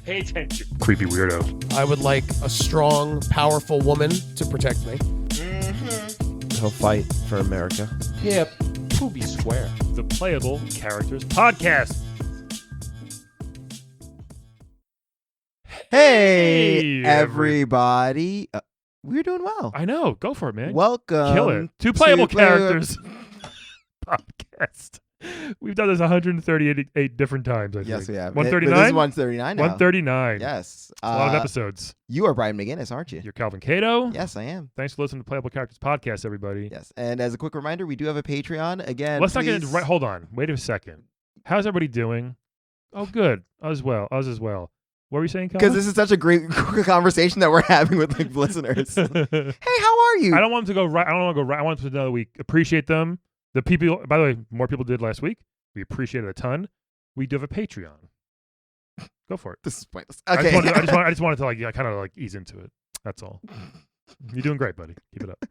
Pay attention, creepy weirdo. I would like a strong, powerful woman to protect me. He'll fight for America. Yep. Poopy square. The Playable Characters Podcast. Hey, everybody. We're doing well. I know. Go for it, man. Welcome. Kill it. To Playable Characters Podcast. We've done this 138 different times, I think. Yes, we have. 139? This is 139 now. 139. Yes. It's a lot of episodes. You are Brian McGinnis, aren't you? You're Calvin Cato. Yes, I am. Thanks for listening to Playable Characters Podcast, everybody. Yes. And as a quick reminder, we do have a Patreon. Again, Let's not get into right. Hold on. Wait a second. How's everybody doing? Oh, good. Us as well. What were you saying, Calvin? Because this is such a great conversation that we're having with the listeners. Hey, how are you? I don't want them to go right. I don't want to go right. I want them to know that we appreciate them. The people, by the way, more people did last week. We appreciate it a ton. We do have a Patreon. Go for it. This is pointless. Okay. I just wanted to kind of ease into it. That's all. You're doing great, buddy. Keep it up.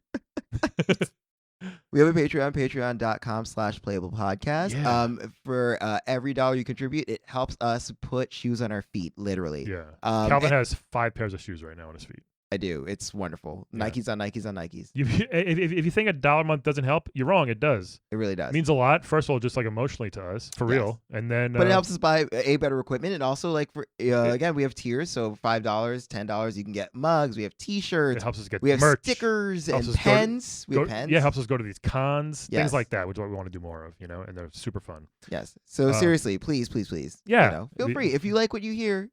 We have a Patreon, patreon.com/playablepodcast. Yeah. For every $1 you contribute, it helps us put shoes on our feet, literally. Yeah. Calvin has 5 pairs of shoes right now on his feet. I do. It's wonderful. Yeah. Nikes on Nikes on Nikes. If you think $1 a month doesn't help, you're wrong. It does. It really does. It means a lot. First of all, just emotionally to us, for real. And then, but it helps us buy better equipment, and also for again, we have tiers. So $5, $10, you can get mugs. We have T-shirts. It helps us get we have merch. Stickers and pens. We have pens. Yeah, it helps us go to these cons, Yes. things like that, which is what we want to do more of, and they're super fun. Yes. So seriously, please. Yeah. Feel free if you like what you hear.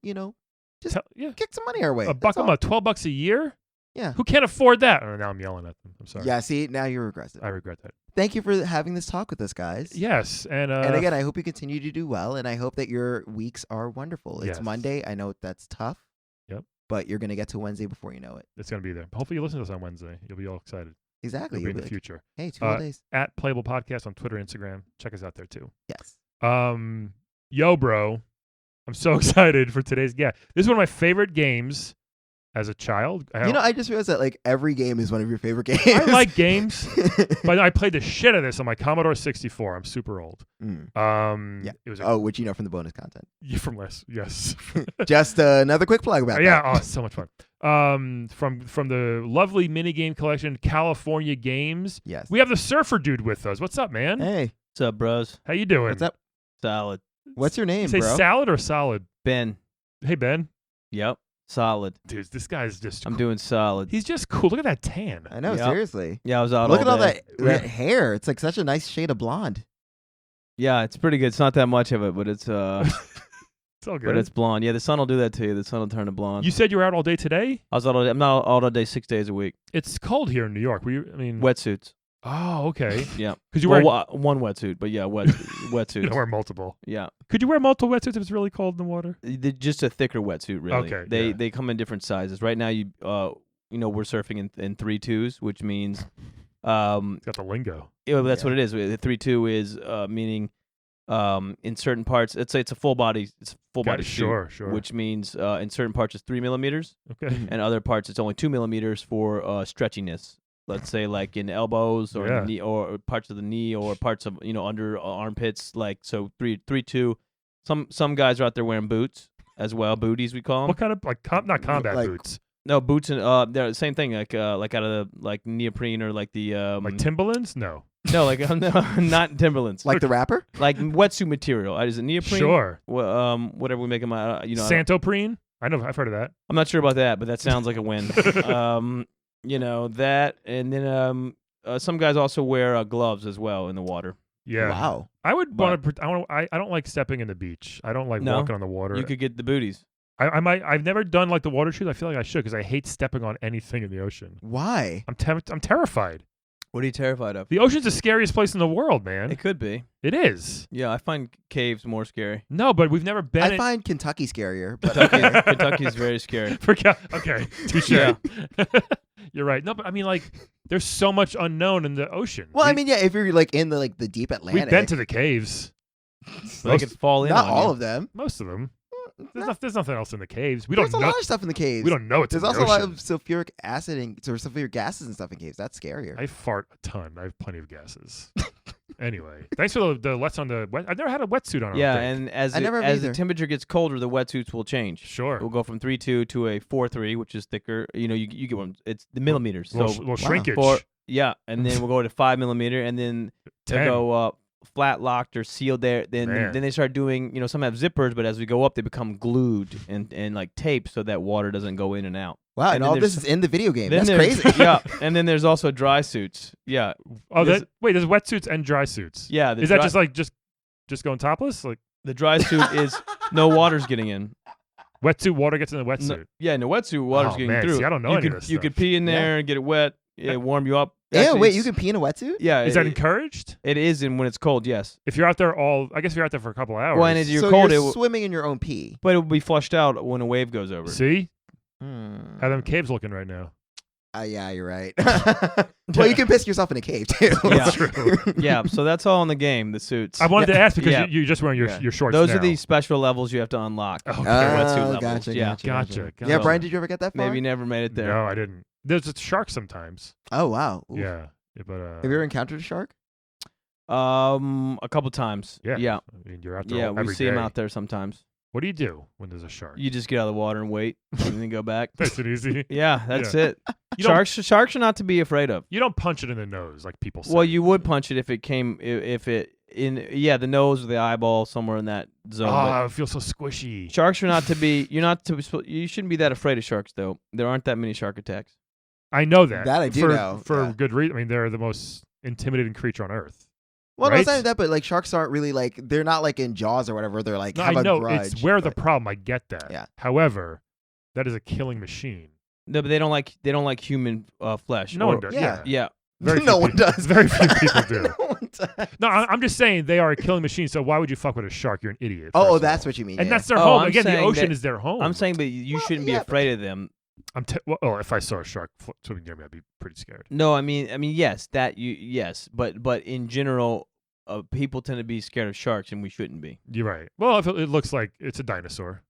Just kick some money our way. $12 a year. Yeah. Who can't afford that? Oh, now I'm yelling at them. I'm sorry. Yeah, see, now you're regressive. I regret that. Thank you for having this talk with us, guys. Yes. And again, I hope you continue to do well, and I hope that your weeks are wonderful. It's Yes. Monday. I know that's tough. Yep. But you're going to get to Wednesday before you know it. It's going to be there. Hopefully you listen to us on Wednesday. You'll be all excited. Exactly. You'll be in the future. Hey, 2 whole days. At Playable Podcast on Twitter, Instagram. Check us out there, too. Yes. Yo, bro. I'm so excited for today's guest. This is one of my favorite games as a child. I just realized that every game is one of your favorite games. I like games, but I played the shit out of this on my Commodore 64. I'm super old. Yeah. It was which from the bonus content. From last, yes. Just another quick plug about that. Yeah, oh, so much fun. From the lovely minigame collection, California Games. Yes. We have the Surfer Dude with us. What's up, man? Hey. What's up, bros? How you doing? What's up? Solid. What's your name, You say bro? salad or solid? Ben. Hey, Ben. Yep. Solid. Dude, this guy's just I'm doing solid. He's just cool. Look at that tan. I know, Yep. seriously. Yeah, I was out Look at all day. that hair. It's such a nice shade of blonde. Yeah, it's pretty good. It's not that much of it, but it's It's all good. but it's blonde. Yeah, the sun will do that to you. The sun will turn to blonde. You said you were out all day today? I was out all day. I'm not out all day 6 days a week. It's cold here in New York. Wetsuits. Oh, okay. Yeah. Because you wear one wetsuit, but yeah, wetsuits. you don't wear multiple. Yeah. Could you wear multiple wetsuits if it's really cold in the water? Just a thicker wetsuit, really. Okay. They come in different sizes. Right now, we're surfing in 3/2s, which means It's got the lingo. that's what it is. The 3/2 is meaning in certain parts. Let's say it's a full body. It's a full body suit. Sure. Which means in certain parts it's 3 millimeters, Okay. and other parts it's only 2 millimeters for stretchiness. Let's say like in elbows or in the knee, or parts of the knee, or parts of under armpits. Like so 3/2. Some guys are out there wearing boots as well. Booties we call them. What kind of not combat boots? No, boots and they're the same thing. Like out of the neoprene or like the Like Timberlands? No. No, like not Timberlands. Like the rapper? Like wetsuit material. Is it neoprene? Sure. Whatever we make them out. Santoprene? I know. I've heard of that. I'm not sure about that, but that sounds like a win. That, and then some guys also wear gloves as well in the water. Yeah. Wow. I would want to. I don't like stepping in the beach. I don't like walking on the water. You could get the booties. I might. I've never done the water shoes. I feel like I should because I hate stepping on anything in the ocean. Why? I'm terrified. What are you terrified of? The ocean's the scariest place in the world, man. It could be. It is. Yeah, I find caves more scary. No, but we've never been. I find Kentucky scarier. But Kentucky's very scary. Okay, touche. Yeah. You're right. No, but I mean, there's so much unknown in the ocean. Well, if you're in the deep Atlantic, we've been to the caves. They could fall in. Not on all you. of them. Most of them. There's nothing else in the caves. There's a lot of stuff in the caves. We don't know it's There's in the also a lot ocean. of sulfuric acid and sulfuric gases and stuff in caves. That's scarier. I fart a ton. I have plenty of gases. Anyway, thanks for the lesson on the wet. I've never had a wetsuit on. Yeah, I don't think. and as I never have as the either. temperature gets colder, the wetsuits will change. Sure. We'll go from 3.2 to a 4.3, which is thicker. You know, you get one. It's the millimeters. So Little shrinkage. and then we'll go to 5 millimeter, and then 10. they'll go flat locked or sealed there. Man. Then they start doing. You know, some have zippers, but as we go up, they become glued and like taped so that water doesn't go in and out. Wow, and And then all this there's- is in the video game. Then That's there's- crazy. Yeah, and then there's also dry suits. Yeah, Oh, There's- there's wetsuits and dry suits. yeah. The Is that dry- just like just going topless? Like the dry suit is no water's getting in. wetsuit, water gets in the wetsuit. No, yeah, in the wetsuit, water's Oh, getting man, through. see, I don't know you any of could, this You stuff. could pee in there and get it wet. Yeah, warm you up. Yeah, Actually, wait, you it's- can pee in a wetsuit? Yeah, Is that encouraged? it is, and when it's cold, yes. If you're out there I guess if you're out there for a couple hours. Well, and as you're So cold, you're swimming in your own pee. but it will be flushed out when a wave goes over. See Hmm. how them caves looking right now. Yeah, you're right. Well, you can piss yourself in a cave too. Yeah. True. Yeah, so that's all in the game. The suits. I wanted to ask because Yeah. you're just wearing Yeah. your shorts. Those now. are the special levels you have to unlock. Okay. wetsuit Oh, levels. gotcha, Yeah. Gotcha. Yeah, Gotcha. Brian, did you ever get that far? Maybe never made it there. No, I didn't. There's a shark sometimes. Oh, wow. Oof. Yeah, but Have you ever encountered a shark? A couple times. yeah. Yeah. I mean, you're out there Yeah, we every see them day. out there sometimes. What do you do when there's a shark? You just get out of the water and wait, and then go back. That's it easy. Yeah, that's Yeah. it. You don't- Sharks are not to be afraid of. You don't punch it in the nose like people say. Well, you would punch it if it came if it in the nose or the eyeball somewhere in that zone. but Oh, it feels so squishy. sharks are not to be. You shouldn't be that afraid of sharks though. There aren't that many shark attacks. I know that. That I do for, know, For yeah. good reason. I mean, they're the most intimidating creature on Earth. Well, no, Right? it's not even that, but like sharks aren't really like they're not like in Jaws or whatever. They're like No, have I a know grudge. it's where the but- problem. I get that. Yeah. However, that is a killing machine. No, but they don't like human flesh. No or- one does. yeah. Yeah. Yeah, Very no few one people- does. Very few people do. No one does. No, I'm just saying they are a killing machine. So why would you fuck with a shark? You're an idiot. Oh, first of that's all. what you mean. And yeah. that's their Oh, home. I'm Again, the saying ocean that- is their home. I'm saying, but you Well, shouldn't be yeah, afraid of them. Well, if I saw a shark swimming near me, I'd be pretty scared. No, I mean, yes, but in general, people tend to be scared of sharks, and we shouldn't be. You're right. Well, if it looks like it's a dinosaur,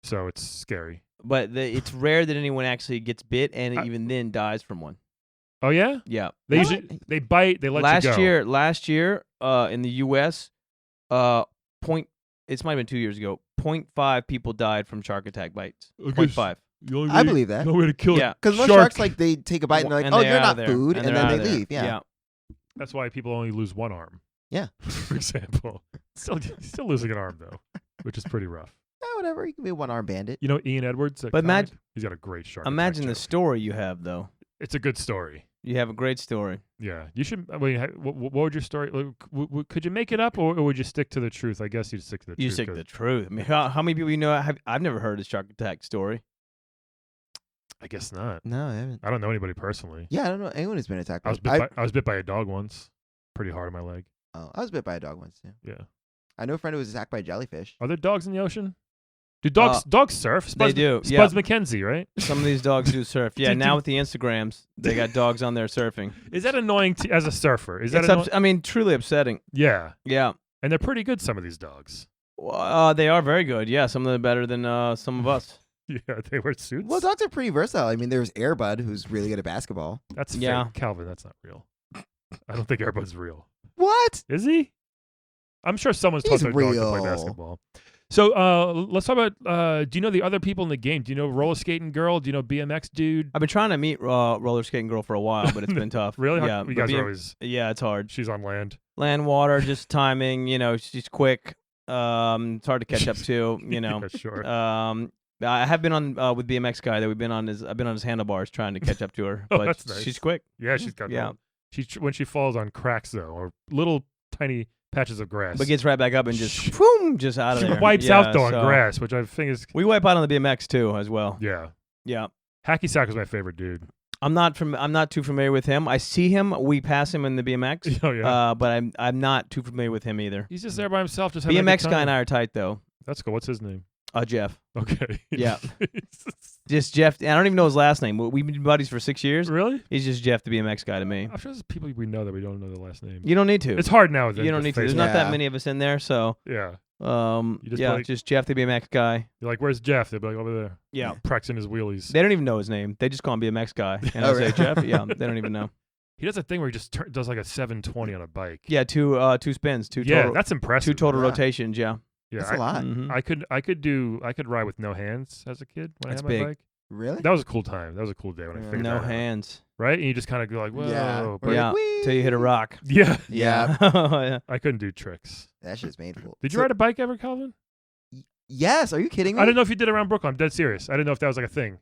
so it's scary. But it's rare that anyone actually gets bit, and even then dies from one. Oh yeah, Yeah. they What? usually they bite. They let you go. Last year, in the U.S., it might have been 2 years ago. 0.5 people died from shark attack bites. 0.5. I believe that. The only way to kill Yeah. Because most shark. sharks like they take a bite and they're like, And oh, they're you're out not of there. food, And and they're then out they of there. leave. Yeah. That's why people only lose one arm. Yeah. For example, still losing an arm though, which is pretty rough. Whatever. You can be a one-arm bandit. You know Ian Edwards? That But comic? He's got a great shark. attack Imagine the joke. story you have, though. It's a good story. You have a great story. Yeah, you should. I mean, what would your story? Could you make it up, or would you stick to the truth? I guess you'd stick to the truth. You stick to 'cause- the truth. I mean, how many people you know? I've never heard a shark attack story. I guess not. No, I haven't. I don't know anybody personally. Yeah, I don't know anyone who's been attacked. I was bit by a dog once, pretty hard on my leg. I was bit by a dog once. Yeah. Yeah. I know a friend who was attacked by a jellyfish. Are there dogs in the ocean? Do dogs surf? They do, Spuds McKenzie, right? Some of these dogs do surf. Yeah, Dude, now with the Instagrams, they got dogs on there surfing. Is that annoying as a surfer? Is that It's annoying? I mean, truly upsetting. Yeah, Yeah. and they're pretty good. Some of these dogs. They are very good. Yeah, some of them better than some of us. Yeah, they wear suits. Well, dogs are pretty versatile. I mean, there's Airbud, who's really good at basketball. That's Yeah. fake. Calvin, that's not real. I don't think Airbud's real. What? Is he? I'm sure someone's taught He's their dog to play real. basketball. So let's talk about. Do you know the other people in the game? Do you know roller skating girl? Do you know BMX dude? I've been trying to meet roller skating girl for a while, but it's been tough. Really? Yeah. You but guys are always. yeah, it's hard. She's on land. Land, water, just timing. You know, she's quick. It's hard to catch up to. You know. Yeah, sure. I have been on with BMX guy that I've been on his handlebars trying to catch up to her, Oh, but that's nice. she's quick. Yeah, she's got. Yeah. When she falls on cracks though, or little tiny patches of grass. But gets right back up and just She- boom, just out of she there. wipes Yeah, out though on so- grass, which I think is. We wipe out on the BMX too, as well. Yeah. Yeah, Hacky Sack is my favorite dude. I'm not too familiar with him. I see him, we pass him in the BMX, Oh yeah. but I'm not too familiar with him either. He's just there by himself, just having a good BMX guy time. and I are tight though. That's cool. What's his name? Jeff. Okay. Yeah. Just Jeff. I don't even know his last name. We've been buddies for 6 years. Really? He's just Jeff, the BMX guy to me. I'm sure there's people we know that we don't know their last name. You don't need to. It's hard now. You don't need to. There's not that many of us in there, so Yeah. You just yeah, like- just Jeff, the BMX guy. You're like, where's Jeff? They'll be like, over there. Yeah. Practicing his wheelies. They don't even know his name. They just call him BMX guy. And Oh, I say really? Jeff. Yeah, they don't even know. He does a thing where he just does like a 720 on a bike. Yeah, two spins, That's impressive. two total Yeah. rotations. Yeah, Yeah, That's a lot. Mhm. I could ride with no hands as a kid when That's I had my big. bike. Really? That was a cool time. That was a cool day when I figured no that out. hands. Right? And you just kind of go like, whoa. Yeah. But Yeah, Whee! till you hit a rock. yeah. Yeah. yeah. I couldn't do tricks. That shit's painful. Did you So- ride a bike ever, Calvin? Yes. Are you kidding me? I didn't know if you did it around Brooklyn. I'm dead serious. I didn't know if that was like a thing.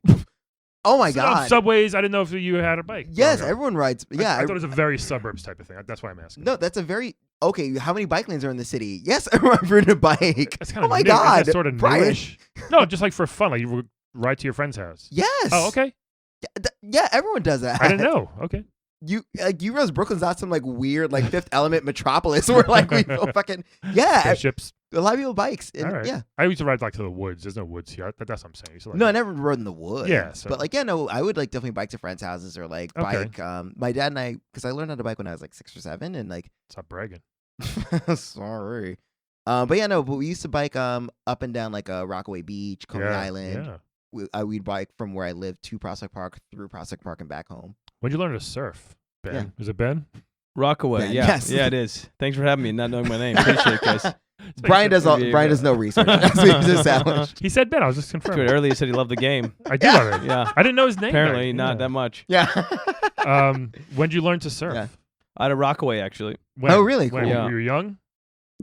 Oh my So, on god. subways, I didn't know if you had a bike. Yes, growing up. everyone rides. Yeah. I thought it was a very suburbs type of thing. That's why I'm asking. No, that's a very okay. How many bike lanes are in the city? Yes, everyone ridden a bike. That's kind Oh of my new. god, That's sort of Brian. newish. No, just like for fun. Like you would ride to your friend's house. Yes. Oh, okay. Yeah, everyone does that. I didn't know. Okay. You realize Brooklyn's not some like weird like Fifth Element metropolis where like we feel fucking Spaceships. a lot of people bikes and All right. yeah. I used to ride like to the woods. There's no woods here. That's what I'm saying. So, like, No, I never rode in the woods. Yeah, so- but like yeah, no, I would like definitely bike to friends' houses or like Okay. bike. My dad and I, because I learned how to bike when I was like 6 or 7, and like stop bragging. sorry. But yeah, no, but we used to bike up and down like Rockaway Beach, Coney Island. Yeah. We'd bike from where I lived to Prospect Park, through Prospect Park, and back home. When'd you learn to surf, Ben? Yeah. Is it Ben? Rockaway. Ben, Yeah, yes. yeah, it is. Thanks for having me and not knowing my name. Appreciate it, guys. Brian does no research. That's what he's established. He said Ben. I was just Good. confirming. Earlier, he said he loved the game. I do love it. Yeah. I didn't know his name. Apparently, though. not Yeah. that much. Yeah. When'd you learn to surf? Yeah. Out of Rockaway, actually. When? Oh, really? When? Cool. Yeah. You were young?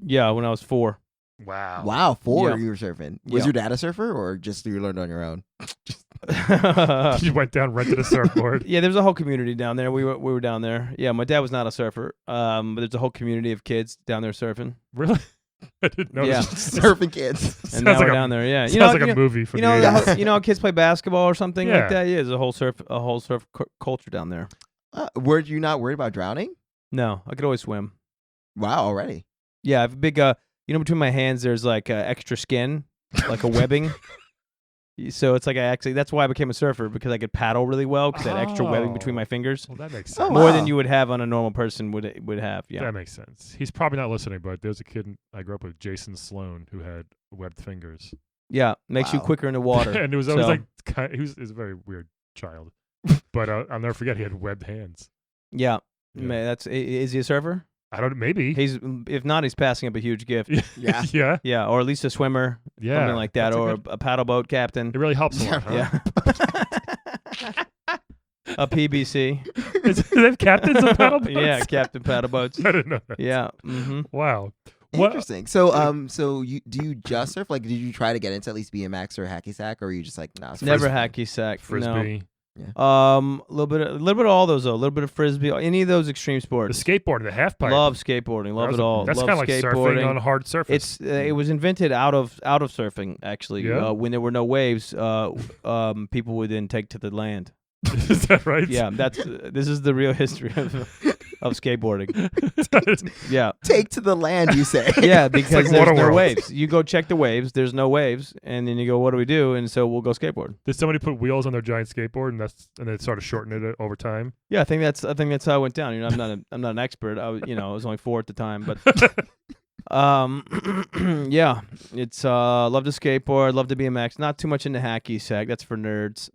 Yeah, when I was 4. Wow. Wow, 4 Yeah. you were surfing. Was Yeah. your dad a surfer or just you learned on your own? You went down, rented a surfboard. Yeah, there's a whole community down there. We were down there. Yeah, my dad was not a surfer, but there's a whole community of kids down there surfing. Really? I didn't know. Yeah. Surfing kids. And Sounds now like we're a- down there. Yeah, Sounds like a movie from you know, the the 80s. whole- you know, how kids play basketball or something Yeah. like that. Yeah, there's a whole surf culture down there. Were you not worried about drowning? No, I could always swim. Wow, already. Yeah, I have a big, between my hands, there's like extra skin, like a webbing. So it's like that's why I became a surfer, because I could paddle really well because I had extra webbing between my fingers. Well, that makes Oh, sense. More wow. than you would have on a normal person would have. Yeah. That makes sense. He's probably not listening, but there's a kid I grew up with, Jason Sloan, who had webbed fingers. Yeah, makes you Wow. quicker in the water. And it was always So- like, he was a very weird child. But I'll never forget, he had webbed hands. Yeah. Yeah. Is he a surfer? I don't, maybe. If not, he's passing up a huge gift. Yeah. Yeah. Yeah, or at least a swimmer, Yeah. something like that, That's or good- a paddle boat captain. it really helps a lot, huh? Yeah. A PBC. They have captains of paddle boats? Yeah, captain paddle boats. I didn't know that. Yeah. Mm-hmm. Wow. What? Interesting. So, so do you just surf? Like, did you try to get into at least BMX or hacky sack, or are you just like, nah? Never frisbee? hacky sack. Frisbee. No. A little bit of all those though. A little bit of frisbee. Any of those extreme The sports. skateboard, the half pipe. Love skateboarding. Love it all. That's Love kind of like surfing skateboarding. on a hard surface. It's it was invented out of surfing actually. Yeah? When there were no waves, people would then take to the land. Is that right? Yeah, this is the real history of skateboarding. Yeah, Take to the land, you say? yeah, because like there's no Waterworld. waves. You go check the waves. There's no waves, and then you go, what do we do? And so we'll go skateboard. Did somebody put wheels on their giant skateboard and they sort of shortened it over time? Yeah, I think that's how it went down. You know, I'm not an expert. I was only 4 at the time, but yeah, it's love to skateboard, love to BMX. Not too much into hacky sack. That's for nerds.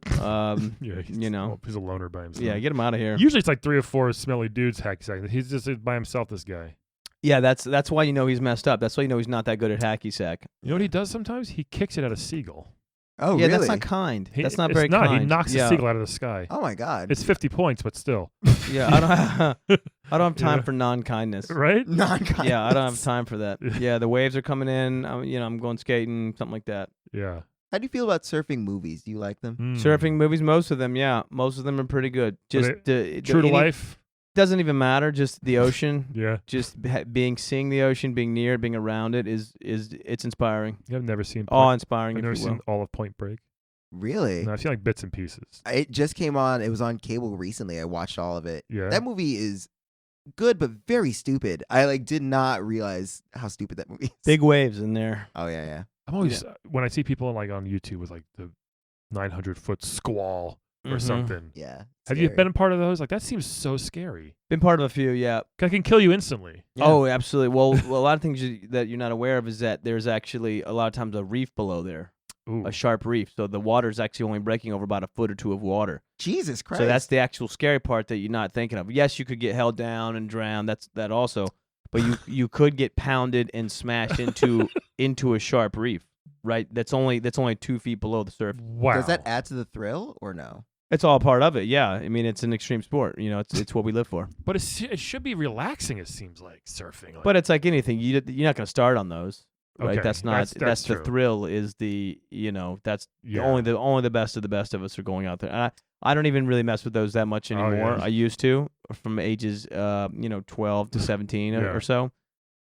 Yeah, he's a loner by himself. Yeah, get him out of here. Usually it's like 3 or 4 smelly dudes hacky sack. He's just by himself, this guy. Yeah, that's why you know he's messed up. That's why you know he's not that good at hacky sack. You know what he does sometimes? He kicks it at a seagle. Oh, Yeah, really? that's not kind. That's not It's very not. kind. He knocks yeah. the seagull out of the sky. Oh my god. It's 50 points, but still. Yeah, I don't have time Yeah. for non-kindness. Right? non-kind. Yeah, I don't have time for that. Yeah, the waves are coming in. I'm going skating, something like that. Yeah. How do you feel about surfing movies? Do you like them? Mm. Surfing movies, most of them, yeah, most of them are pretty good. Just True to life? doesn't even matter. Just the ocean, Yeah. just seeing the ocean, being near it, being around it it's inspiring. I've never seen Awe-inspiring, I've if never you will. seen all of Point Break. Really? No, I've seen like bits and pieces. It just came on. It was on cable recently. I watched all of it. Yeah. That movie is good, but very stupid. I did not realize how stupid that movie is. Big waves in there. Oh yeah, yeah. I'm always when I see people like on YouTube with like the 900-foot squall or Mhm. something. Yeah. Have you scary. been a part of those? Like that seems so scary. Been part of a few, yeah. I can kill you instantly. Yeah. Oh, absolutely. Well, a lot of things that you're not aware of is that there's actually a lot of times a reef below there. Ooh. a sharp reef. So the water's actually only breaking over about a foot or two of water. Jesus Christ. So that's the actual scary part that you're not thinking of. Yes, you could get held down and drown. That's that also. But you could get pounded and smashed into a sharp reef. Right? That's only 2 feet below the surface. Wow. Does that add to the thrill or no? It's all part of it. Yeah. I mean, it's an extreme sport. You know, it's what we live for. But it should be relaxing. It seems like surfing. Like, But it's like anything. You're not going to start on those. Right, okay, that's not. That's the true. thrill. Is the that's Yeah. only the best of us are going out there. And I don't even really mess with those that much anymore. yeah. I used to from ages 12 to 17 Yeah. or so.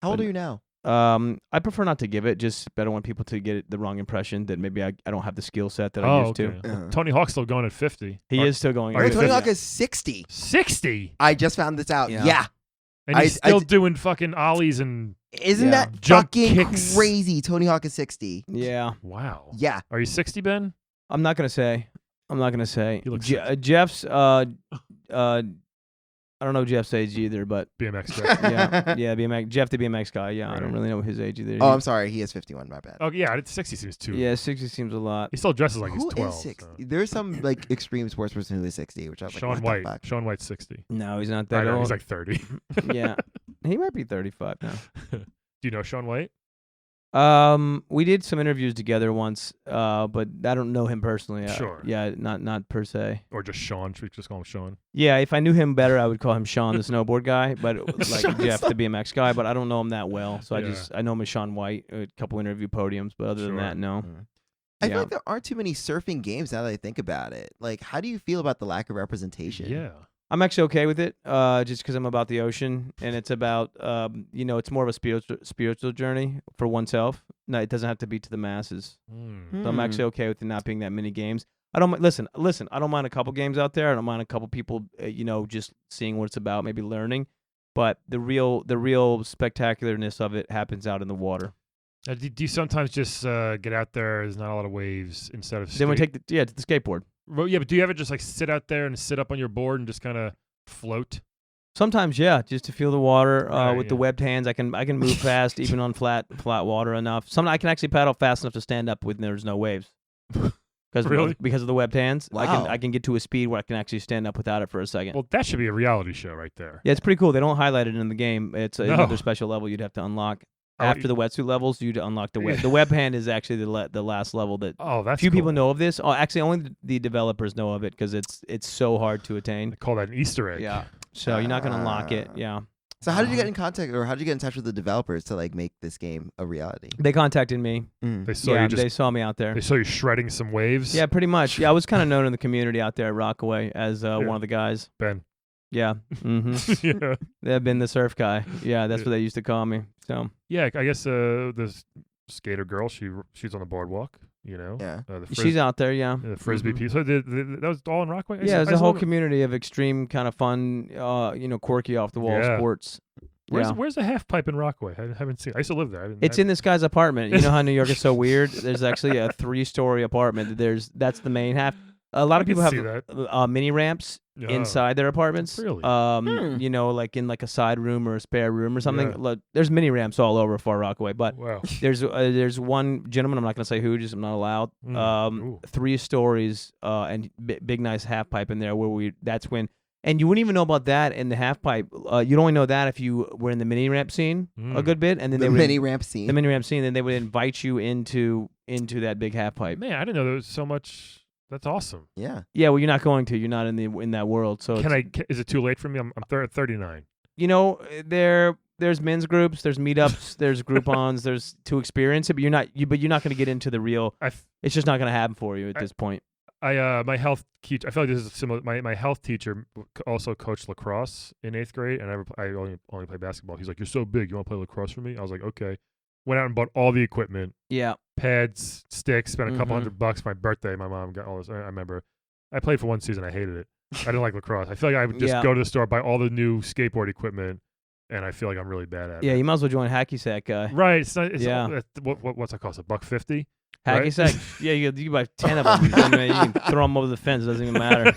How old are you now? I prefer not to give it. Just I don't want people to get the wrong impression that maybe I don't have the skill set that I used okay. to. Tony Hawk's still going at 50. He is still going. Are Wait, you Tony 50? Hawk is 60. 60. I just found this out. Yeah. Yeah. And he's I still doing fucking ollies and Isn't Yeah. that Jump fucking kicks. crazy? Tony Hawk is 60. Yeah, wow. Yeah. Are you 60, Ben? I'm not gonna say. You look Jeff's. I don't know Jeff's age either, but BMX guy. yeah, BMX. Jeff the BMX guy. Yeah, I Right. don't really know his age either. Oh, I'm sorry. He is 51. My bad. Oh yeah, 60 seems too. Yeah, 60 seems a lot. He still dresses like Who he's 12. is 60? so. There's some like extreme sports person who is 60, which I was like, Sean what White. the fuck? Sean White's 60. No, he's not I that know, old. he's like 30. Yeah, he might be 35 now. Do you know Sean White? We did some interviews together once, but I don't know him personally. Sure. Yeah, not per se. Or just Sean? Should we just call him Sean? Yeah, if I knew him better, I would call him Sean, the snowboard guy, but like Sean Jeff, the BMX guy. But I don't know him that well, so Yeah. I know him as Sean White. A couple interview podiums, but other than Sure. that, no. I Yeah. feel like there aren't too many surfing games now that I think about it. Like, how do you feel about the lack of representation? Yeah. I'm actually okay with it, just because I'm about the ocean, and it's about, it's more of a spiritual journey for oneself. No, it doesn't have to be to the masses. Mm. So I'm actually okay with it not being that many games. I don't listen. I don't mind a couple games out there. I don't mind a couple people, just seeing what it's about, maybe learning. But the real spectacularness of it happens out in the water. Do you sometimes just get out there? There's not a lot of waves instead of. Then we take the skateboard. Well, yeah, but do you ever just like sit out there and sit up on your board and just kind of float? Sometimes, yeah, just to feel the water Right, with the yeah. webbed hands. I can move fast even on flat water enough. Sometimes I can actually paddle fast enough to stand up when there's no waves. Really? Because of the webbed hands, Wow. I can get to a speed where I can actually stand up without it for a second. Well, that should be a reality show right there. Yeah, it's pretty cool. They don't highlight it in the game. It's No. another special level you'd have to unlock. Oh, After the wetsuit levels, you'd unlock the web. The web hand is actually the last level that Oh, that's few people cool. know of this. Oh, actually, only the developers know of it because it's so hard to They attain. call that an Easter egg. Yeah, so you're not gonna unlock it. Ah. Yeah, So how did you get in contact, or how did you get in touch with the developers to like make this game a reality? they contacted me. They saw Yeah, you just. they saw me out there. They saw you shredding some waves. Yeah, pretty much. Yeah, I was kind of known in the community out there at Rockaway as one of the guys. Ben. Yeah, yeah. they've been the surf guy. Yeah, that's what they used to call me. So Yeah, I guess this skater girl, she's on the boardwalk. You know. Yeah. The she's out there. Yeah. the frisbee Mhm. piece. So that was all in Rockaway. Yeah, there's a saw whole it. community of extreme kind of fun, quirky off the wall Yeah. sports. Where's the half pipe in Rockaway? I haven't seen. I used to live there. It's in this guy's apartment. You know how New York is so weird? There's actually a 3-story apartment. That's the main half. A lot of people see have that. mini ramps Oh. inside their apartments. Really? Like in like a side room or a spare room or something. Yeah. Look, there's mini ramps all over Far Rockaway, but Wow. there's one gentleman, I'm not going to say who, just I'm not allowed. Ooh. 3 stories and big nice half pipe in there that's when. And you wouldn't even know about that in the half pipe. You'd only know that if you were in the mini ramp scene a good bit, and then The they would mini ramp scene. the mini ramp scene. Then they would invite you into that big half pipe. Man, I didn't know there was so much. That's awesome. Yeah. Yeah, well, you're not going to. You're not in that world. So Is it too late for me? I'm 39. there's men's groups, there's meetups, there's Groupons, there's to experience it. But you're not going to get into the real. It's just not going to happen for you at this point. My health teacher. I feel like this is similar. My health teacher also coached lacrosse in 8th grade, and I only play basketball. He's like, "You're so big. You want to play lacrosse for me?" I was like, "Okay." Went out and bought all the equipment. Yeah. Pads, sticks. Spent a couple Mhm. $100 for my birthday. My mom got all this. I remember. I played for one season. I hated it. I didn't like lacrosse. I feel like I would just Yeah. go to the store, buy all the new skateboard equipment, and I feel like I'm really bad at Yeah, it. you might as well join Hacky Sack guy. Right. It's not. It's Yeah. what's it cost? $1.50. Hacky Right? Sack. Yeah, you buy 10 of them. I mean, you can throw them over the fence. It doesn't even matter.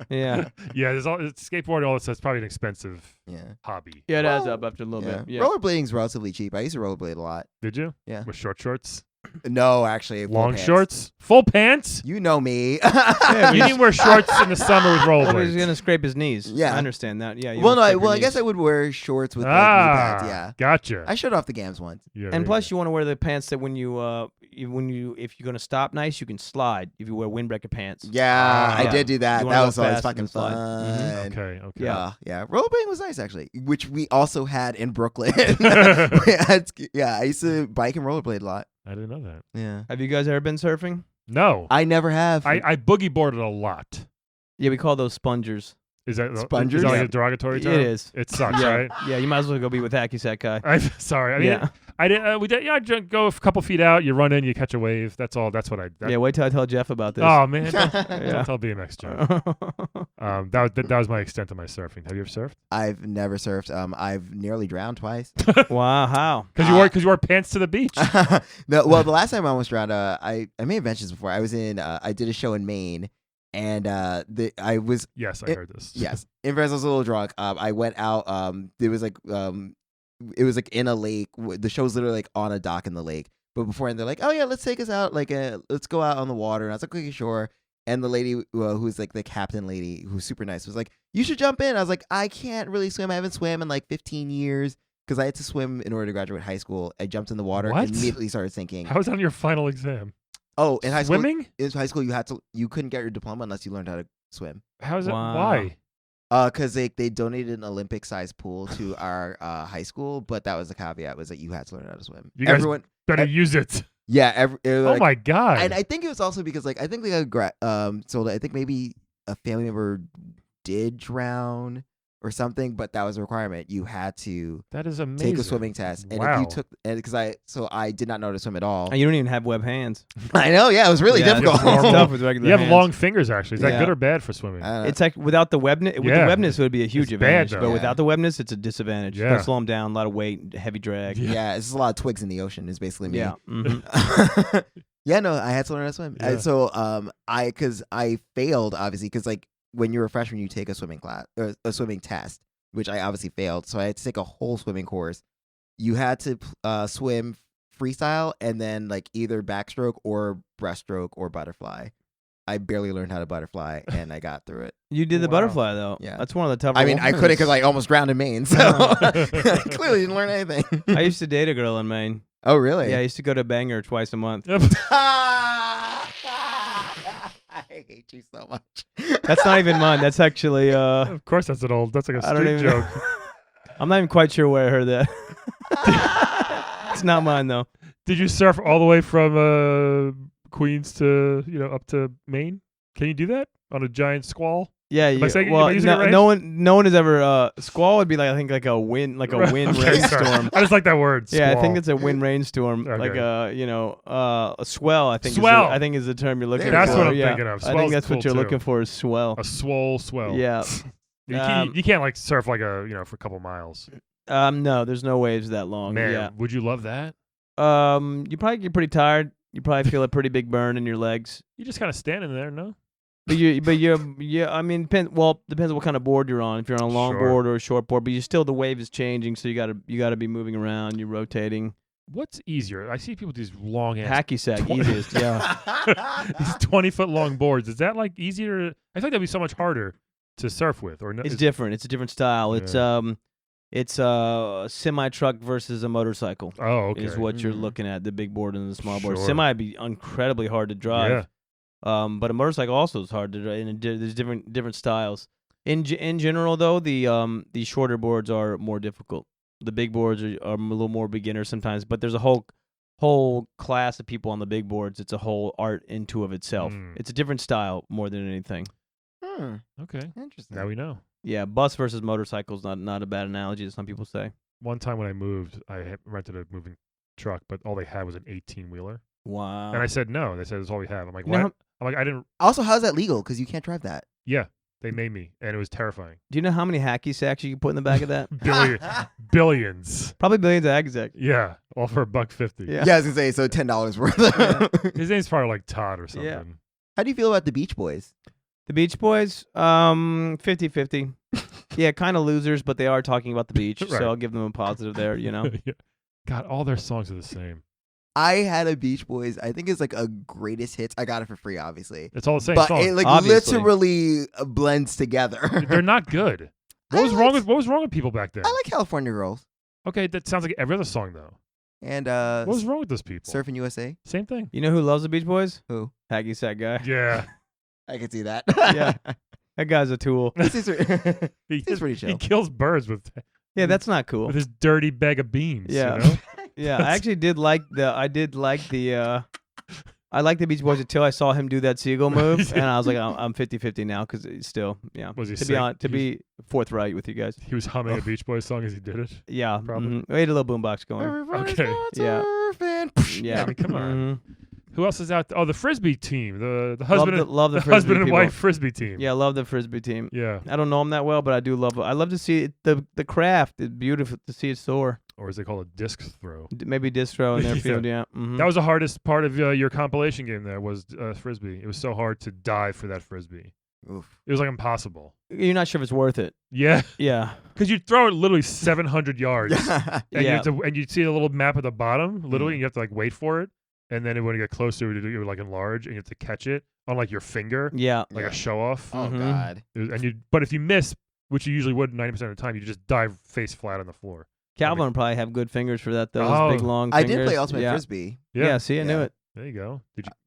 Yeah. Yeah. It's skateboarding. All this. It's probably an expensive Yeah. hobby. Yeah, it adds Well, up after a little Yeah. bit. Yeah. Rollerblading's relatively cheap. I used to rollerblade a lot. Did you? Yeah. With short shorts. No, actually, full Long pants. shorts, full pants. You know me. You didn't wear shorts in the summer with Well, he's rollerblades. gonna scrape his knees. Yeah. I understand that. Yeah. You Well, wanna no, scrape your I guess knees. I would wear shorts with like, knee pads. Yeah, Gotcha. I showed off the gams once. Yeah, there And you plus, go. you want to wear the pants that when if you're gonna stop nice, you can slide. If you wear windbreaker pants. Yeah, I Yeah. did do that. You wanna That go was always fast fucking and slide. fun. Okay. Yeah. Yeah. Rollerblading was nice actually, which we also had in Brooklyn. I used to bike and rollerblade a lot. I didn't know that. Yeah, Have you guys ever been surfing? No, I never have. I boogie boarded a lot. Yeah, we call those spongers. Is that Spongers? Is that like Yeah. a derogatory It term? is. It sucks, Yeah. right? Yeah, you might as well go be with hacky sack guy. I'm sorry. I mean, Yeah. I did. We did. Yeah, I go a couple feet out. You run in. You catch a wave. That's all. That's what I. Yeah, wait till I tell Jeff about this. Oh man, don't Yeah. tell BMX Joe. That was my extent of my surfing. Have you ever surfed? I've never surfed. I've nearly drowned twice. Wow, how? Because you wore pants to the beach. No, well, the last time I almost drowned, I may have mentioned this before. I was in. I did a show in Maine, and I was Yes, I heard this. yes. In fact, I was a little drunk. I went out. There was like it was like in a lake. The show's literally like on a dock in the lake. But beforehand, they're like, "Oh yeah, let's take us out. Like, let's go out on the water." And I was like, "Okay, sure." And the lady who's like the captain lady, who's super nice, was like, "You should jump in." I was like, "I can't really swim. I haven't swam in like 15 years because I had to swim in order to graduate high school." I jumped in the water What? and immediately started sinking. How was that on your final exam? Oh, in high school, Swimming? in high school, you couldn't get your diploma unless you learned how to swim. How is it? Wow. Why? Because they donated an Olympic-sized pool to our high school, but that was the caveat, was that you had to learn how to swim. You guys Everyone, better use it. yeah. Oh my god! And I think it was also because like I think they got so I think maybe a family member did drown or something, but that was a requirement. You had to that is amazing. take a swimming test, and Wow. if you took, and because I did not know how to swim at all. And you don't even have web hands. I know, yeah, it was really Yeah, difficult. it's tough with regular You have hands. long fingers. Actually, is that Yeah. good or bad for swimming? I don't know. It's like without the webness. With Yeah. the webness, it would be a huge It's bad, advantage. though. But Yeah. without the webness, it's a disadvantage. It's Yeah. gonna slow them down. A lot of weight, heavy drag. yeah, it's just a lot of twigs in the ocean. Is basically me. Yeah. Mhm. Yeah, no, I had to learn how to swim. Yeah. So because I failed obviously because like when you're a freshman you take a swimming class or a swimming test, which I obviously failed. So I had to take a whole swimming course. You had to swim freestyle and then like either backstroke or breaststroke or butterfly. I barely learned how to butterfly and I got through it. You did the Wow. butterfly though. Yeah. That's one of the tougher. I mean, I ones. couldn't because I almost drowned in Maine, so I clearly didn't learn anything. I used to date a girl in Maine. Oh, really? Yeah, I used to go to bang her twice a month. I hate you so much. That's not even mine. That's actually Of course, that's like a I don't street even joke. I'm not even quite sure where I heard that. It's not mine though. Did you surf all the way from Queens to up to Maine? Can you do that on a giant squall? Yeah, Am I you, saying- am well, I using it right? no one has ever squall would be like I think like a wind Okay, rain sorry. storm. I just like that word. Yeah, I think squall. it's a wind rainstorm, Okay. like a swell. I think Swell. I think is the term you're looking That's for. what I'm yeah. thinking of. I Swell's think that's cool what you're too. looking for is swell. a swell. Yeah. You can't like surf like for a couple miles. No, there's no waves that long. Man, Yeah. would you love that? You probably get pretty tired. You probably feel a pretty big burn in your legs. You just kind of standing there, no? But yeah. I mean, depends what kind of board you're on. If you're on a long Sure. board or a short board, but the wave is changing, so you gotta be moving around. You're rotating. What's easier? I see people with these long ass Hacky sack, easiest. Yeah. these 20-foot long boards. Is that like easier? I think that'd be so much harder to surf with, or no? It's different. It's a different style. It's a semi truck versus a motorcycle. Oh, okay. Is what you're Mhm. looking at, the big board and the small board. Sure. Semi would be incredibly hard to drive. Yeah. But a motorcycle also is hard to drive, and there's different styles. In general, though, the shorter boards are more difficult. The big boards are a little more beginner sometimes, but there's a whole class of people on the big boards. It's a whole art into of itself. Mm. It's a different style more than anything. Okay. Interesting. Now we know. Yeah, bus versus motorcycle is not a bad analogy, as some people say. One time when I moved, rented a moving truck, but all they had was an 18-wheeler. Wow. And I said no. They said that's all we have. I'm like, You know what? I'm like, I didn't. Also, how's that legal? Because you can't drive that. Yeah, they made me, and it was terrifying. Do you know how many hacky sacks you can put in the back of that? Billions. Probably billions of hacky sacks. Yeah, all for $1.50. Yeah. Yeah, I was gonna say so $10 worth. His name's probably like Todd or something. Yeah. How do you feel about the Beach Boys? The Beach Boys, 50-50. Yeah, kind of losers, but they are talking about the beach, Right. so I'll give them a positive there, Yeah. God, all their songs are the same. I had a Beach Boys. I think it's like a greatest hits. I got it for free, obviously. It's all the same But song. it like Obviously. literally blends together. They're not good. What was wrong with people back then? I like California Girls Okay, that sounds like every other song though. and What was wrong with those people? Surfing USA. Same thing. You know who loves the Beach Boys? Who? Hacky Sack guy. Yeah. I can see that. Yeah. That guy's a tool. This is He pretty chill. He kills birds with Yeah, that's not cool. his dirty bag of beans. Yeah. You know? Yeah, I actually did like the. I liked the Beach Boys until I saw him do that seagull move, and I was like, I'm 50-50 now because still, yeah. Was he to sick? be forthright with you guys? He was humming a Beach Boys song as he did it. Yeah, Probably. We had a little boombox going. Everybody's Okay. going Yeah. surfing. Yeah, I mean, come on. Mhm. Who else is out? Oh, the frisbee team. The husband Love the the Frisbee husband and people. wife frisbee team. Yeah, love the frisbee team. Yeah. I don't know them that well, but I do love. I love to see it, the craft. It's beautiful to see it soar. Or as they call it, disc throw. Maybe distro in their Yeah. field. Yeah. Mhm. That was the hardest part of your compilation game. There was frisbee. It was so hard to dive for that frisbee. Oof. It was like impossible. You're not sure if it's worth it. Yeah, Yeah. because you throw it literally 700 yards, and Yeah. you see a little map at the bottom, literally, Mm. and you have to like wait for it, and then when you get closer, it would like enlarge, and you have to catch it on like your finger, Yeah. like Yeah. a show off. Oh Mhm. God. But if you miss, which you usually would 90% of the time, you just dive face flat on the floor. Calvin would probably have good fingers for that. Those Oh. big long. I fingers. did play Ultimate yeah. Frisbee. Yeah. See, I knew Yeah. it. There you go.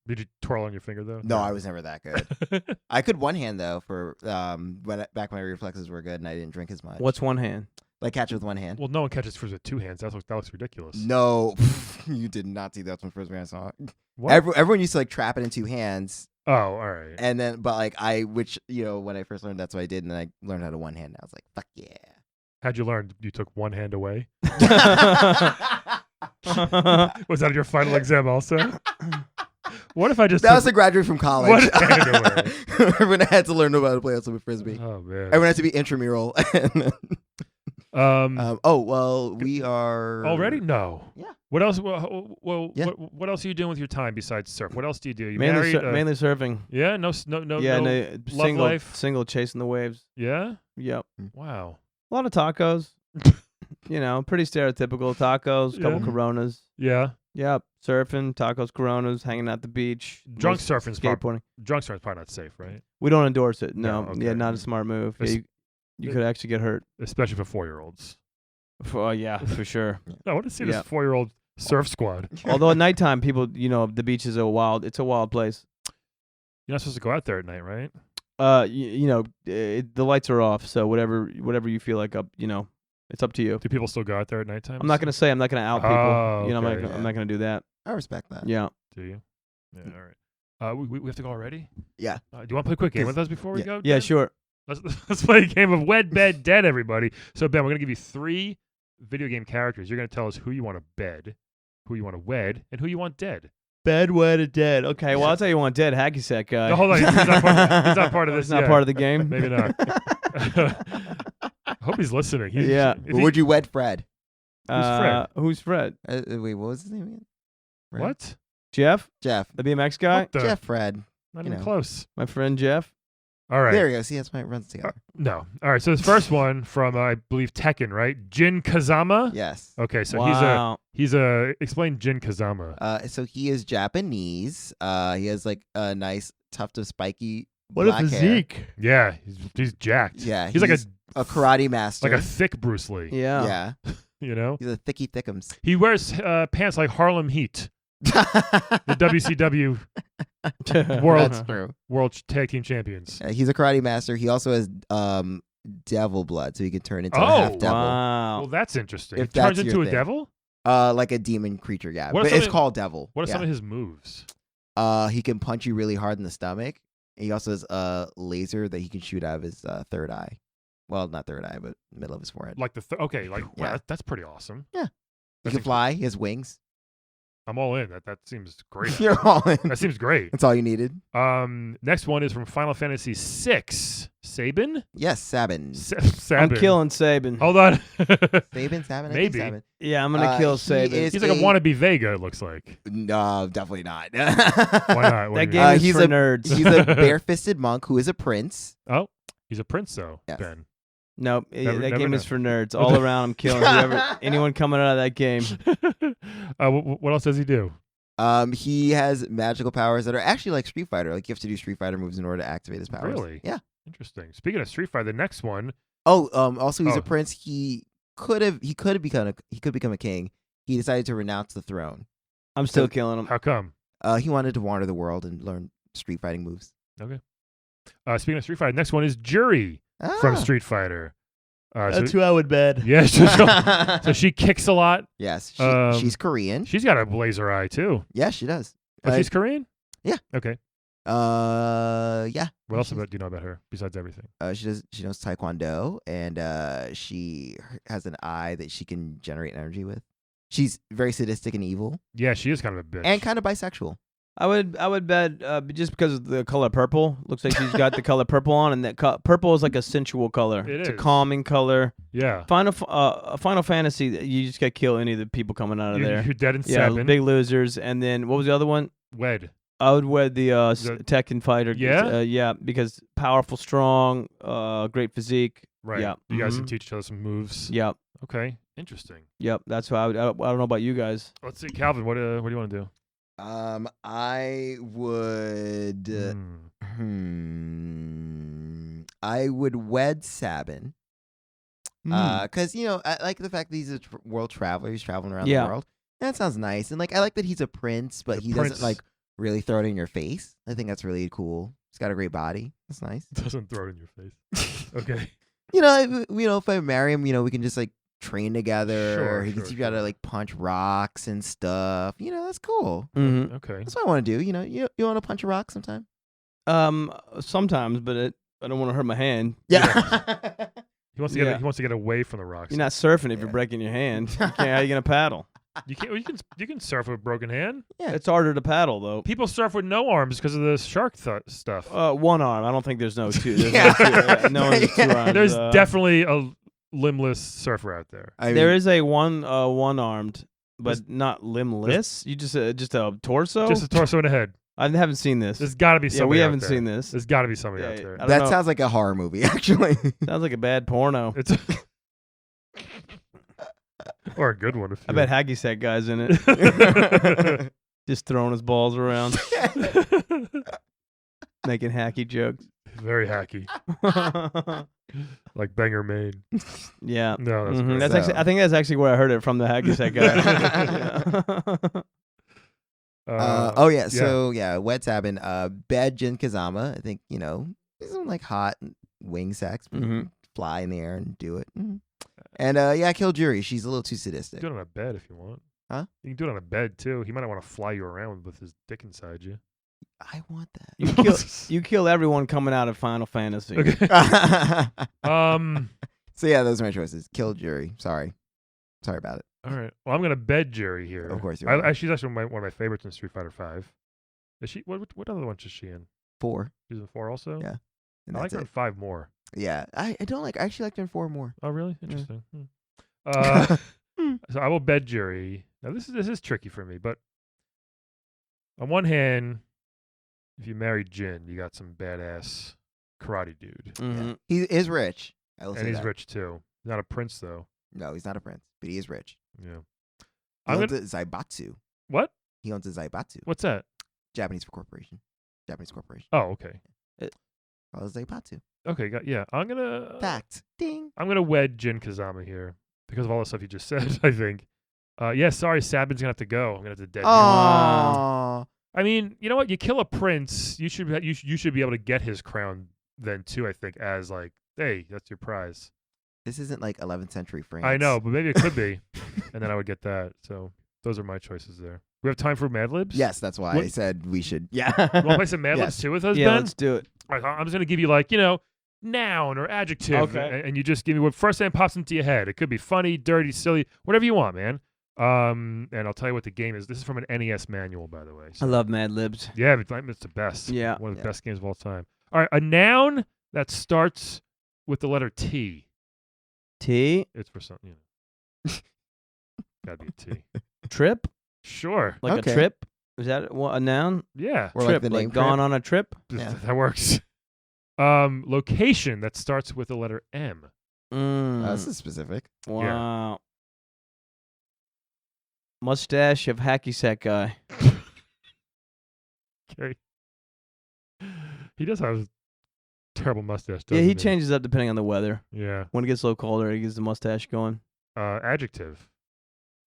Did you twirl on your finger though? No, I was never that good. I could one hand though for back when my reflexes were good and I didn't drink as much. What's one hand? Like catch with one hand? Well, no one catches frisbee with two hands. That looks ridiculous. No, you did not see that one Frisbee I saw. What? Everyone used to like trap it in two hands, Oh, all right. and then but like when I first learned that's what I did, and then I learned how to one hand. I was like, fuck yeah. How'd you learn? You took one hand away. Was that your final exam also? What if I just That was a graduate from college. What hand away? Everyone had to learn about how to play Ultimate Frisbee. Oh man. Everyone had to be intramural. We are already? No. Yeah. What else? Well, Yeah. what else are you doing with your time besides surf? What else do you do? You mainly, married? mainly surfing. Yeah. No. Yeah. No, Single, life? single chasing the waves. Yeah. Yep. Wow. A lot of tacos. Pretty stereotypical tacos. Couple Yeah. Coronas. Yeah. Yep. Surfing, tacos, Coronas, hanging out the beach. Drunk most surfing's skateboarding. Drunk surfing's probably not safe, right? We don't endorse it. No. No, Yeah, okay. not a smart move. Yeah, It's- you could actually get hurt. Especially for 4-year-olds. Yeah, for sure. I want to see Yeah. this 4-year-old surf squad. Although at nighttime, people, the beach is it's a wild place. You're not supposed to go out there at night, right? The lights are off, so whatever you feel like it's up to you. Do people still go out there at nighttime? I'm not gonna say. I'm not gonna out people. Oh, I'm okay. not gonna do that. I respect that. Yeah. Do you? Yeah. All right. We have to go already. Yeah. Do you want to play a quick game 'Cause- with us before we yeah. go? Yeah. Ben? Sure. Let's play a game of Wed, Bed, Dead, everybody. So Ben, we're gonna give you 3 video game characters. You're gonna tell us who you want to bed, who you want to wed, and who you want dead. Bed, wedded, dead. Okay. Well, I'll tell you one dead hacky sack guy. No, hold on. He's not part of this. It's not yet. part of the game. Maybe not. I hope he's listening. Yeah. If Would you wed Fred? Who's Fred? Who's Fred? Wait, what was his name again? Fred? What? Jeff, Jeff. the BMX guy. What the- Jeff Fred. Not you even know. close. My friend Jeff. All right. There you go. See, that's why it runs together. No. All right. So this first one from I believe Tekken, right? Jin Kazama. Yes. Okay. So Wow. he's a explain Jin Kazama. So he is Japanese. He has like a nice tuft of spiky What a black hair. physique. Yeah. He's jacked. Yeah, He's like a karate master. a thick Bruce Lee. Yeah. Yeah, You know. he's a thicky thickums. He wears pants like Harlem Heat, the WCW World That's true. World Tag Team Champions. He's a karate master. He also has devil blood, so he can turn into a Oh, half devil. Wow. Well, that's interesting. If He turns that's your into a thing. devil. Like a demon creature. Yeah, What are but some it's of- called devil. What are yeah. some of his moves? He can punch you really hard in the stomach. He also has a laser that he can shoot out of his third eye. Well, not third eye, but middle of his forehead. Like okay, like wow, Yeah. that's pretty awesome. He That's can fly. He has wings. I'm all in. That seems great. You're all in. That seems great. That's all you needed. Next one is from Final Fantasy VI. Sabin? Yes, Sabin. Sabin. I'm killing Saban. Hold on. Sabin, Sabin, I think Maybe. Sabin. Yeah, I'm gonna kill he Saban. is He's like a wannabe Vega, it looks like. No, definitely not. Why not? What That do you game mean? is he's for a- nerds. He's a bare-fisted monk who is a prince. Oh, he's a prince, though, Yes. Ben. Nope. Never That game know. is for nerds. All around, I'm killing anyone coming out of that game. What else does he do? He has magical powers that are actually like Street Fighter. Like you have to do Street Fighter moves in order to activate his powers. Really? Yeah. Interesting. Speaking of Street Fighter, the next one. Oh, also he's Oh. a prince. He could become a king. He decided to renounce the throne. I'm still killing him. How come? He wanted to wander the world and learn street fighting moves. Okay. Speaking of Street Fighter, next one is Jury from Street Fighter. who I would bet. Yeah, so she kicks a lot. Yes, Um, she's Korean. She's got a laser eye too. Yeah, she does. Oh, she's Korean? yeah. Okay. Yeah. What else do you know about her besides everything? She knows Taekwondo, and she has an eye that she can generate energy with. She's very sadistic and evil, Yeah, she is kind of a bitch. and kind of bisexual. I would bet just because of the color purple. Looks like she's got the color purple on, and that purple is like a sensual color. It it's a is. calming color. Yeah. Final Fantasy. You just gotta kill any of the people coming out of there. You're dead in Yeah, 7. big losers. And then what was the other one? Wed. I would wed the The- Tekken fighter. Yeah? Yeah, because powerful, strong, great physique. Right. Yeah. You guys can Mhm. teach each other some moves. Yep. Okay. Interesting. Yep. That's who I would. I don't know about you guys. Let's see, Calvin. What do you want to do? I would. I would wed Sabin. Because I like the fact that he's a world traveler. He's traveling around the Yeah. world. That sounds nice, and like I like that he's a prince, but he prince. doesn't like really throw it in your face. I think that's really cool. He's got a great body. That's nice. Doesn't throw it in your face. Okay. If I marry him, we can just like train together. Sure, He can sure, teach you how to sure. like punch rocks and stuff. That's cool. Mm-hmm. Okay. That's what I want to do. You want to punch a rock sometime? Sometimes, but I don't want to hurt my hand. Yeah. He wants to get Yeah. he wants to get away from the rocks. You're not surfing if you're Yeah. breaking your hand. You can't, how are you gonna paddle? You can't. You can surf with a broken hand. Yeah. It's harder to paddle though. People surf with no arms because of the shark stuff. One arm. I don't think there's no two. There's Yeah. no one has two arms. There's definitely a limbless surfer out there. There is a one-armed, but not limbless. You just a torso. Just a torso and a head. I haven't seen this. There's got to be Yeah, somebody. we out haven't there. seen this. There's got to be somebody Yeah, out there. I don't That know. sounds like a horror movie, actually. Sounds like a bad porno. It's or a good one. If I you bet hacky sack guy's in it, just throwing his balls around, making hacky jokes. Very hacky, like Banger Maine. Yeah. No, that's Mhm. great. That's So- actually. I think that's actually where I heard it from. The hacky sack guy. Yeah. Wed Sabin, bed Jin Kazama. I think some like hot wing sex, Mhm. fly in the air and do it. And kill Jury. She's a little too sadistic. Do it on a bed if you want. Huh? You can do it on a bed too. He might not want to fly you around with his dick inside you. I want that. You kill everyone coming out of Final Fantasy. Okay. So yeah, those are my choices. Kill Jury. Sorry about it. All right. Well, I'm gonna bed Jerry here. Of course you are. She's actually one of my favorites in Street Fighter V. Is she? What other ones is she in? 4. She's in 4 also. Yeah. And I like that's her in it. 5 more. Yeah, I don't like. I actually liked her in 4 more. Oh, really? Interesting. So I will bed Jerry. Now this is tricky for me, but on one hand, if you marry Jin, you got some badass karate dude, Mhm. He is rich. I will say and he's that. rich too. Not a prince though. No, he's not a prince, but he is rich. Yeah. He I'm owns gonna. a Zaibatsu. What? He owns a Zaibatsu. What's that? Japanese corporation. Oh, okay. Oh, Zaibatsu. Okay. Yeah. I'm gonna. Fact. Ding. I'm gonna wed Jin Kazama here because of all the stuff you just said. I think. Yeah. Sorry, Sabin's gonna have to go. I'm gonna have to dead him. Oh. I mean, you know what? You kill a prince, you should be able to get his crown then too. I think as like, hey, that's your prize. This isn't like 11th century France. I know, but maybe it could be, and then I would get that. So those are my choices there. We have time for Mad Libs. Yes, that's why What- I said we should. You want to play some Mad Libs Yes. too with us, Yeah, Ben? let's do it. All right, I'm just gonna give you like noun or adjective, Okay. and you just give me what first thing pops into your head. It could be funny, dirty, silly, whatever you want, man. And I'll tell you what the game is. This is from an NES manual, by the way. I So, love Mad Libs. yeah, it's the best. Yeah. One of the Yeah. best games of all time. All right, a noun that starts with the letter T. T. It's for something, Gotta be a T. Trip. Sure. Like Okay. a trip. Is that a noun? Yeah. Or Trip. like the name gone on a trip. Yeah. That works. Location that starts with the letter M. This is specific. Wow. Mustache of hacky sack guy. Okay. He does have a terrible mustache, Yeah, doesn't he changes up depending on the weather. Yeah. When it gets a little colder, he gets the mustache going. Adjective.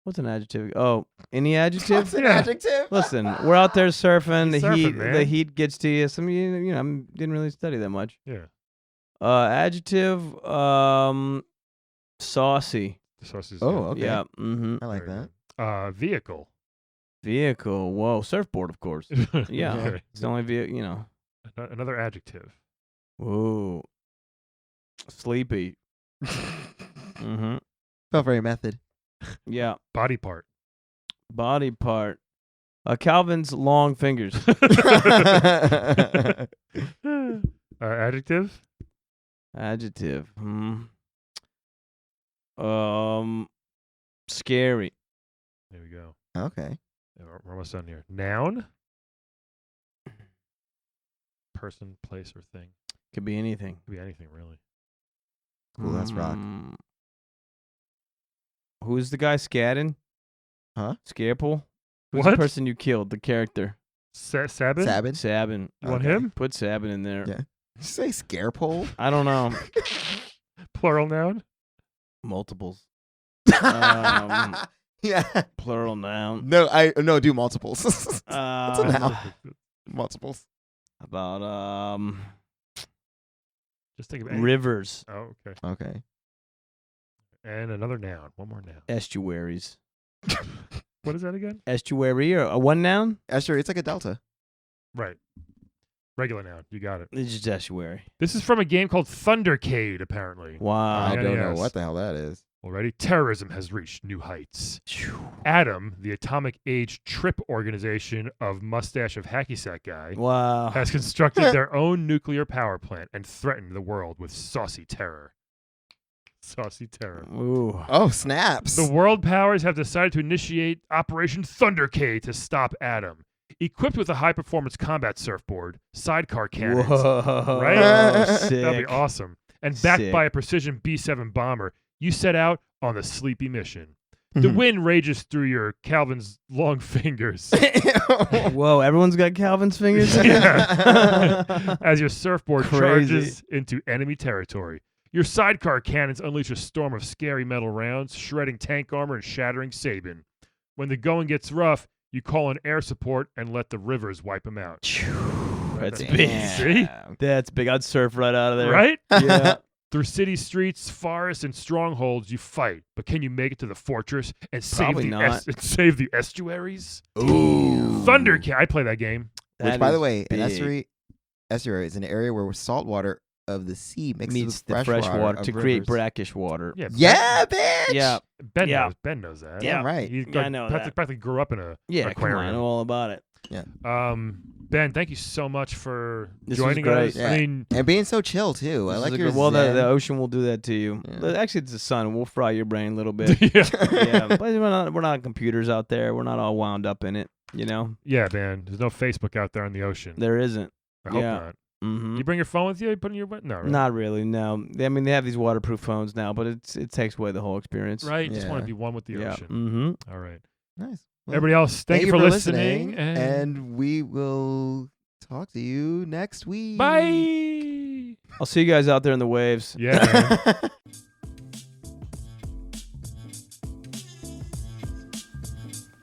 What's an adjective? Oh, any adjective? What's an adjective? Listen, we're out there surfing. He's surfing, man. The heat gets to you. Some of you know, I didn't really study that much. Yeah. Adjective, saucy. The sauce is Oh, okay. Yeah. Mm-hmm. I like Very that. good. Vehicle. Vehicle. Whoa, surfboard, of course. Yeah. Okay. It's the only vehicle, you know. Another adjective. Whoa. Sleepy. Mm-hmm. Felt very method. Yeah. Body part. Body part. Calvin's long fingers. Adjective. Adjective. Scary. There we go. Okay. Yeah, we're almost done here. Noun. Person, place, or thing. Could be anything. Could be anything, really. Cool, that's rock. Who's the guy Scadden? Huh? Scarepool? Who's What? the person you killed? The character. Sabin? Sabin? Sabin. You want Okay. him? Put Sabin in there. Yeah. Did you say scarepole? I don't know. Plural noun. Multiples. Yeah. Plural noun. No, do multiples. What's a noun? Uh, Multiples. About Just think of any. rivers. Oh, okay. Okay. And another noun. One more noun. Estuaries. What is that again? Estuary or a one noun? Sure, it's like a delta. Right. Regular noun. You got it. It's just estuary. This is from a game called Thundercade, apparently. Wow. I yeah, don't know yes. what the hell that is. Already, terrorism has reached new heights. Atom, the atomic age trip organization of mustache of hacky sack guy, Wow. has constructed their own nuclear power plant and threatened the world with saucy terror. Saucy terror. Ooh. Oh, snaps. The world powers have decided to initiate Operation Thundercade to stop Atom. Equipped with a high-performance combat surfboard, sidecar cannons, Whoa. right? Sick. That'd be awesome. And backed Sick. by a precision B-7 bomber, you set out on the sleepy mission. The wind rages through your Calvin's long fingers Whoa, everyone's got Calvin's fingers? Yeah. As your surfboard Crazy. charges into enemy territory. Your sidecar cannons unleash a storm of scary metal rounds, shredding tank armor and shattering Sabin. When the going gets rough, you call in air support and let the rivers wipe them out. That's Damn. big. See? That's big. I'd surf right out of there. Right? Yeah. Through city streets, forests, and strongholds, you fight. But can you make it to the fortress and Probably not. save the estuaries? Ooh. Thundercat. I play that game. Which, That by the is way, an big. estuary is an area where salt water of the sea mixes Meets with the fresh water of to create rivers. brackish water. Yeah. Yeah, bitch. Yeah. Ben Yeah. knows. Ben knows that. Yeah. right. He Yeah, I know that. practically grew up in a Yeah, come on. I aquarium. know all about it. Ben, thank you so much for This was joining great. us. Yeah. I mean, And being so chill too. I This like is a your good- well, zen. the ocean will do that to you. Yeah. But actually, it's the sun. We'll fry your brain a little bit. yeah. Yeah, but we're not computers out there. We're not all wound up in it. You know, Yeah, man. There's no Facebook out there in the ocean. there isn't. I hope yeah. not. Mm-hmm. You bring your phone with you? You put it in your no, right? Not really. No. I mean, they have these waterproof phones now, but it takes away the whole experience. Right? Just want Yeah. to be one with the Yeah. ocean. Mm-hmm. All right. Nice. Well, Everybody else, thank you for listening. and we will talk to you next week. Bye. I'll see you guys out there in the waves. Yeah, man.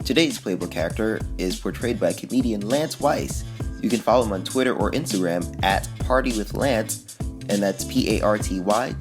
Today's playbook character is portrayed by comedian Lance Weiss. You can follow him on Twitter or Instagram at PartyWithLance, and that's PartyWithlance.